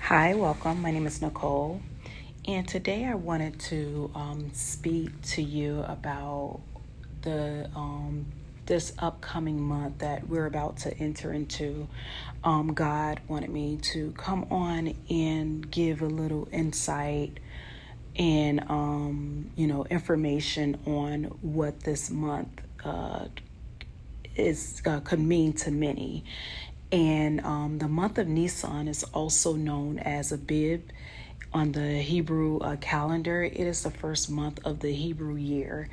Hi, welcome. My name is Nicole, and today I wanted to speak to you about the this upcoming month that we're about to enter into. God wanted me to come on and give a little insight and information on what this month could mean to many. And the month of Nisan is also known as Abib on the Hebrew calendar. It is the first month of the Hebrew year,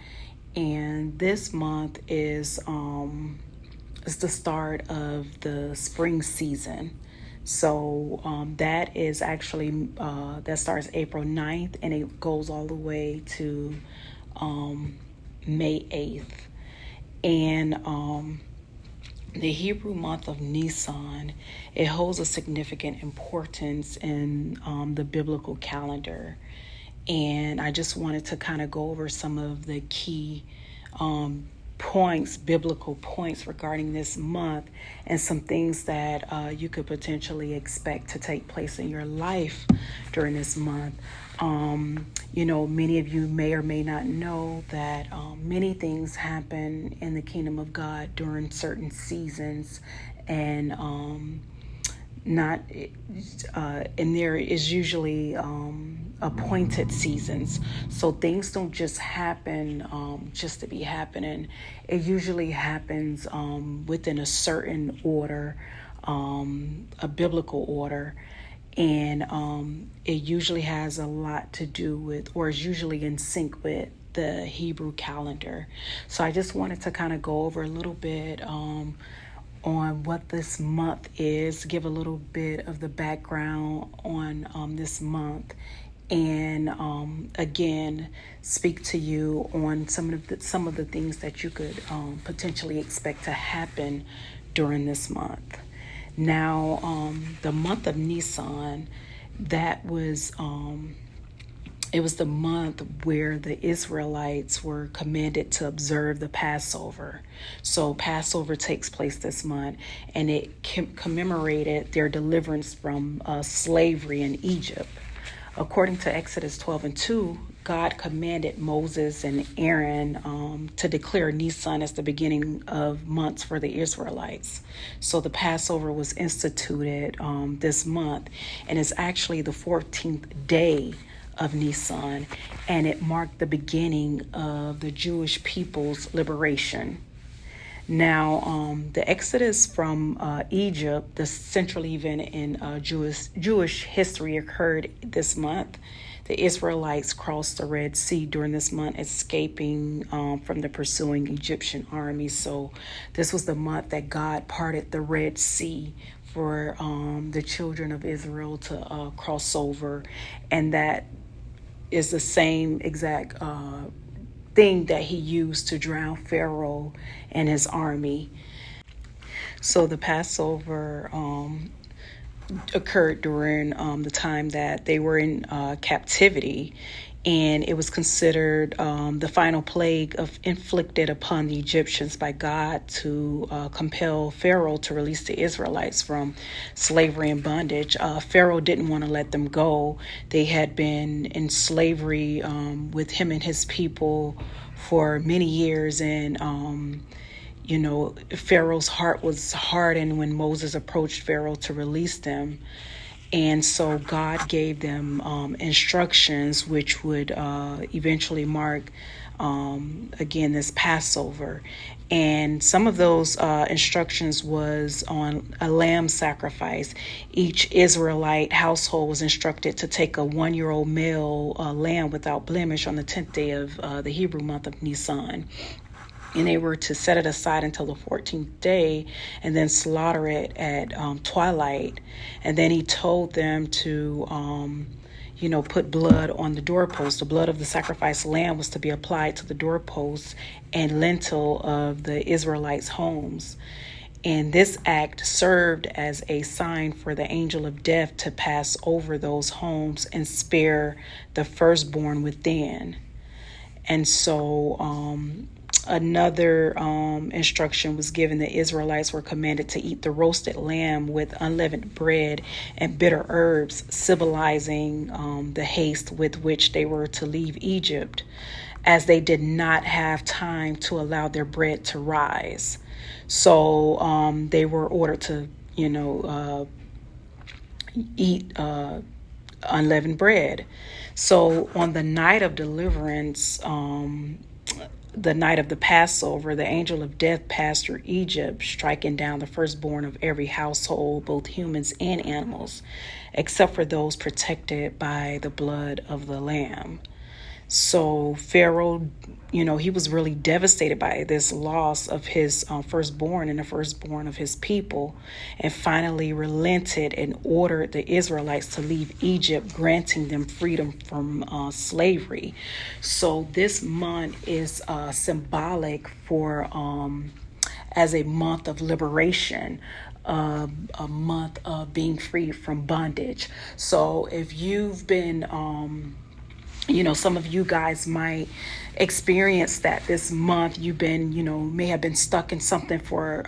and this month is the start of the spring season. So that is actually that starts April 9th and it goes all the way to May 8th. And the Hebrew month of Nisan, it holds a significant importance in the biblical calendar. And I just wanted to kind of go over some of the key biblical points regarding this month, and some things that you could potentially expect to take place in your life during this month. Many of you may or may not know that many things happen in the kingdom of God during certain seasons, and there is usually appointed seasons. So things don't just happen just to be happening. It usually happens within a certain order, a biblical order. And it usually has a lot to do with, or is usually in sync with, the Hebrew calendar. So I just wanted to kind of go over a little bit on what this month is, give a little bit of the background on this month, and again speak to you on some of the things that you could potentially expect to happen during this month. Now, the month of Nisan, that was it was the month where the Israelites were commanded to observe the Passover. So Passover takes place this month, and it commemorated their deliverance from slavery in Egypt. According to Exodus 12:2, God commanded Moses and Aaron to declare Nisan as the beginning of months for the Israelites. So the Passover was instituted this month, and it's actually the 14th day of Nisan, and it marked the beginning of the Jewish people's liberation. Now, the Exodus from Egypt, the central event in Jewish history, occurred this month. The Israelites crossed the Red Sea during this month, escaping from the pursuing Egyptian army. So this was the month that God parted the Red Sea for the children of Israel to cross over. And that is the same exact thing that he used to drown Pharaoh and his army. So the Passover occurred during the time that they were in captivity, and it was considered the final plague inflicted upon the Egyptians by God to compel Pharaoh to release the Israelites from slavery and bondage. Pharaoh didn't want to let them go. They had been in slavery with him and his people for many years, and Pharaoh's heart was hardened when Moses approached Pharaoh to release them. And so God gave them instructions which would eventually mark, again, this Passover. And some of those instructions was on a lamb sacrifice. Each Israelite household was instructed to take a 1-year-old male lamb without blemish on the 10th day of the Hebrew month of Nisan. And they were to set it aside until the 14th day and then slaughter it at twilight. And then he told them to, put blood on the doorpost. The blood of the sacrificed lamb was to be applied to the doorposts and lintel of the Israelites' homes. And this act served as a sign for the angel of death to pass over those homes and spare the firstborn within. And so Another instruction was given. The Israelites were commanded to eat the roasted lamb with unleavened bread and bitter herbs, symbolizing the haste with which they were to leave Egypt, as they did not have time to allow their bread to rise. So they were ordered to, eat unleavened bread. So on the night of deliverance, the night of the Passover, the angel of death passed through Egypt, striking down the firstborn of every household, both humans and animals, except for those protected by the blood of the Lamb. So Pharaoh, he was really devastated by this loss of his firstborn and the firstborn of his people, and finally relented and ordered the Israelites to leave Egypt, granting them freedom from slavery. So this month is symbolic for as a month of liberation, a month of being free from bondage. So if you've been some of you guys might experience that this month. You've been, may have been stuck in something for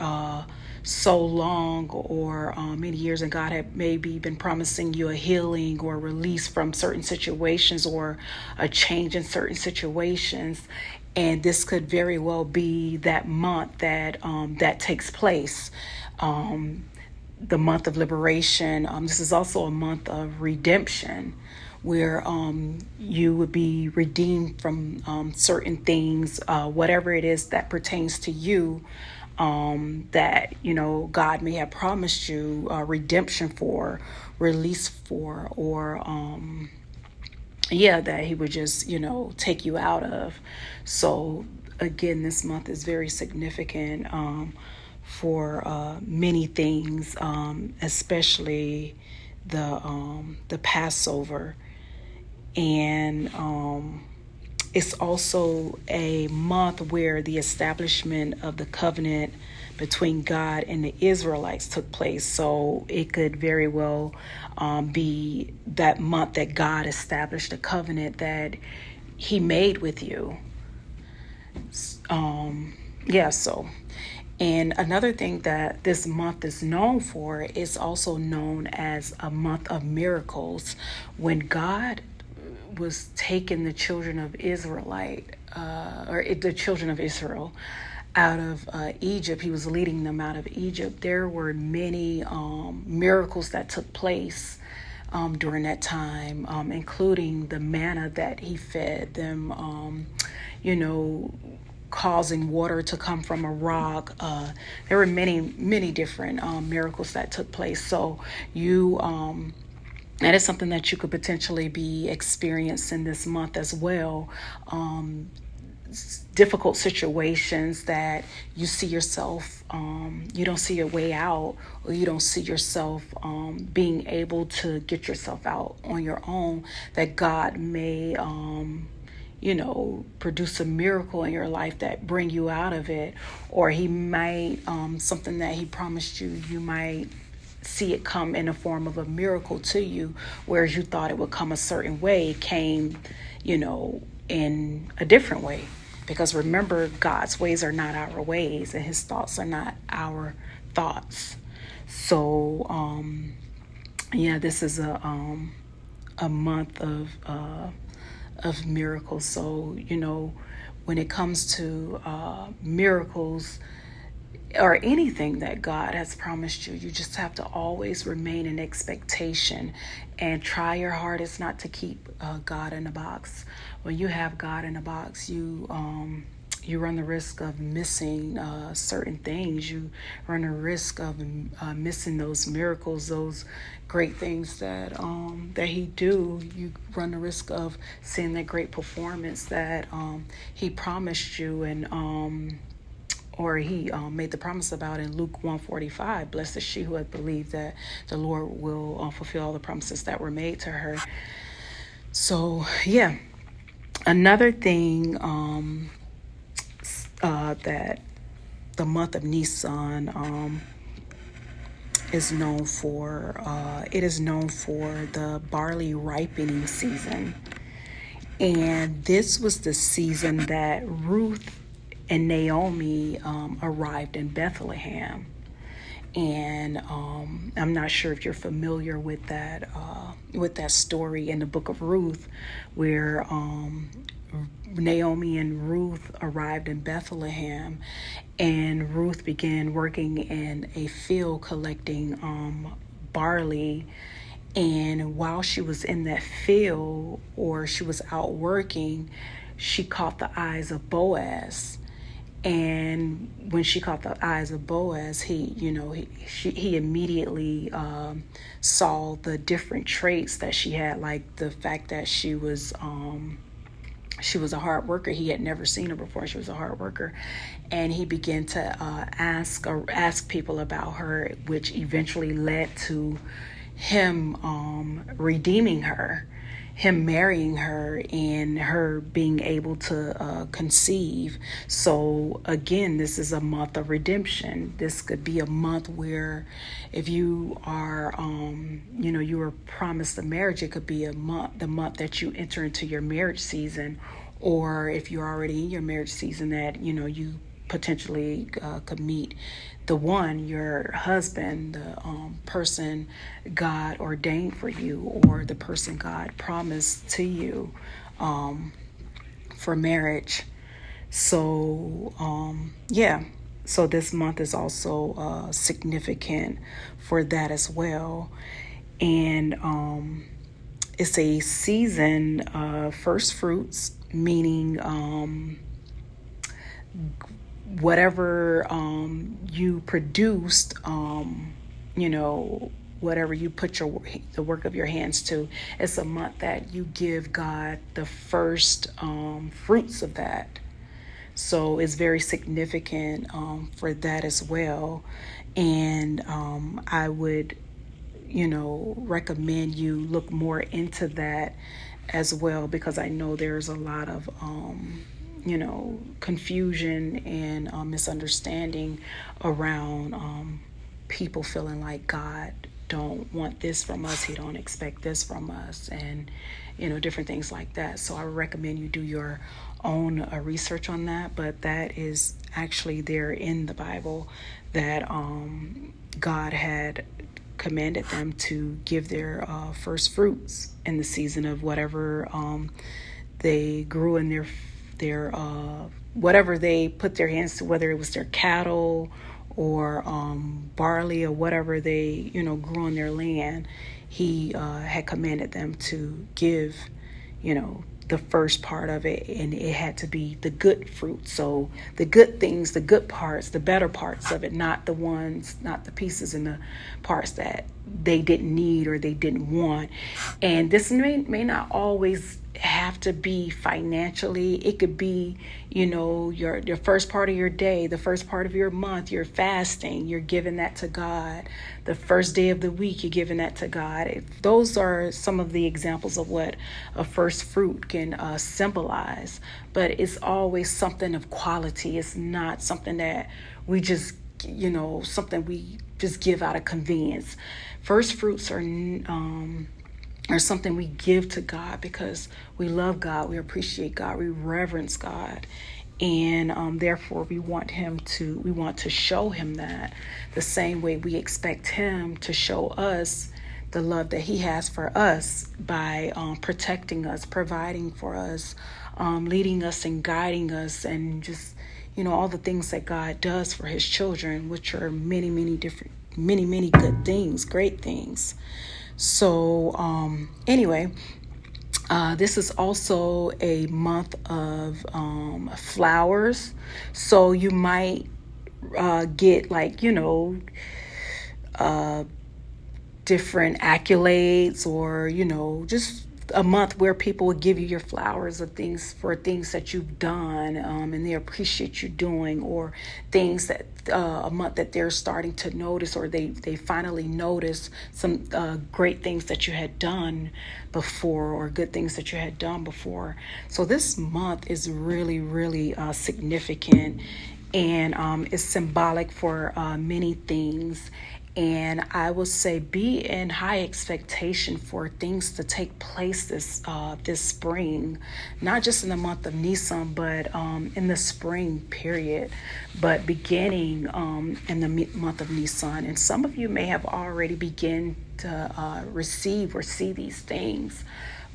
so long, or many years, and God had maybe been promising you a healing or release from certain situations, or a change in certain situations. And this could very well be that month that that takes place. The month of liberation. This is also a month of redemption, where you would be redeemed from certain things, whatever it is that pertains to you, that, God may have promised you redemption for, release for, or, that he would just, take you out of. So again, this month is very significant for many things, especially the Passover. And it's also a month where the establishment of the covenant between God and the Israelites took place. So it could very well be that month that God established a covenant that he made with you. And another thing that this month is known for is also known as a month of miracles. When God was taking the children of the children of Israel out of Egypt, he was leading them out of Egypt. There were many miracles that took place during that time, including the manna that he fed them, causing water to come from a rock. There were many different miracles that took place. So that is something that you could potentially be experiencing this month as well. Difficult situations that you see yourself, you don't see a way out, or you don't see yourself being able to get yourself out on your own, that God may produce a miracle in your life that bring you out of it. Or he might, something that he promised you, you might see it come in the form of a miracle to you, whereas you thought it would come a certain way, it came, in a different way. Because remember, God's ways are not our ways, and his thoughts are not our thoughts. So, this is a month of miracles. So, when it comes to miracles or anything that God has promised you, you just have to always remain in expectation and try your hardest not to keep God in a box. When you have God in a box, you run the risk of missing certain things. You run the risk of missing those miracles, those great things that he do. You run the risk of seeing that great performance that he promised you, and or he made the promise about in Luke 1:45. Blessed is she who had believed that the Lord will fulfill all the promises that were made to her. So another thing that the month of Nisan is known for. It is known for the barley ripening season. And this was the season that Ruth and Naomi arrived in Bethlehem. And I'm not sure if you're familiar with that story in the book of Ruth, where Naomi and Ruth arrived in Bethlehem, and Ruth began working in a field collecting barley. And while she was in that field, or she was out working, she caught the eyes of Boaz. And when she caught the eyes of Boaz, he immediately saw the different traits that she had, like the fact that she was a hard worker. He had never seen her before. She was a hard worker, and he began to ask people about her, which eventually led to him redeeming her, him marrying her, and her being able to conceive. So again, this is a month of redemption. This could be a month where, if you are, you were promised a marriage, it could be the month that you enter into your marriage season, or if you're already in your marriage season, that you potentially could meet the one, your husband, the person God ordained for you, or the person God promised to you for marriage. So so this month is also significant for that as well. And it's a season of first fruits, meaning whatever you produced, whatever you put the work of your hands to. It's a month that you give God the first fruits of that. So it's very significant for that as well. And I would, recommend you look more into that as well, because I know there's a lot of confusion and misunderstanding around people feeling like God don't want this from us, he don't expect this from us, and different things like that. So I would recommend you do your own research on that, but that is actually there in the Bible, that God had commanded them to give their first fruits in the season of whatever they grew in their whatever they put their hands to, whether it was their cattle or barley or whatever they grew on their land. He had commanded them to give the first part of it, and it had to be the good fruit. So the good things, the good parts, the better parts of it, not the pieces and the parts that they didn't need or they didn't want. And this may not always have to be financially. It could be, your first part of your day, the first part of your month, you're fasting, you're giving that to God. The first day of the week, you're giving that to God. Those are some of the examples of what a first fruit can symbolize. But it's always something of quality. It's not something that we just, something we just give out of convenience. First fruits are something we give to God because we love God, we appreciate God, we reverence God, and therefore we want to show him that the same way we expect him to show us the love that he has for us by protecting us, providing for us, leading us and guiding us, and just all the things that God does for his children, which are many good things, great things. So anyway, this is also a month of flowers. So you might get different accolades, or just a month where people will give you your flowers of things that you've done, and they appreciate you doing, or things that a month that they're starting to notice, or they finally notice some great things that you had done before, or good things that you had done before. So this month is really, really significant, and it's symbolic for many things. And I would say be in high expectation for things to take place this spring, not just in the month of Nisan, but in the spring period, but beginning in the month of Nisan. And some of you may have already begun to receive or see these things.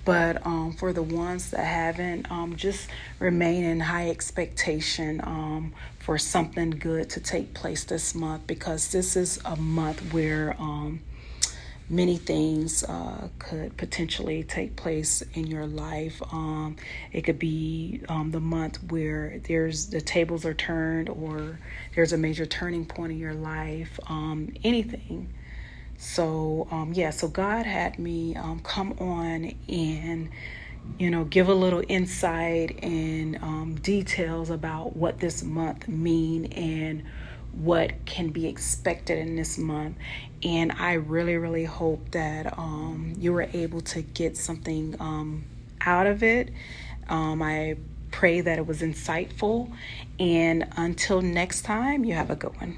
But for the ones that haven't, just remain in high expectation for something good to take place this month, because this is a month where many things could potentially take place in your life. It could be the month where the tables are turned, or there's a major turning point in your life, anything. So, so God had me come on and, give a little insight and details about what this month mean and what can be expected in this month. And I really, really hope that you were able to get something out of it. I pray that it was insightful. And until next time, you have a good one.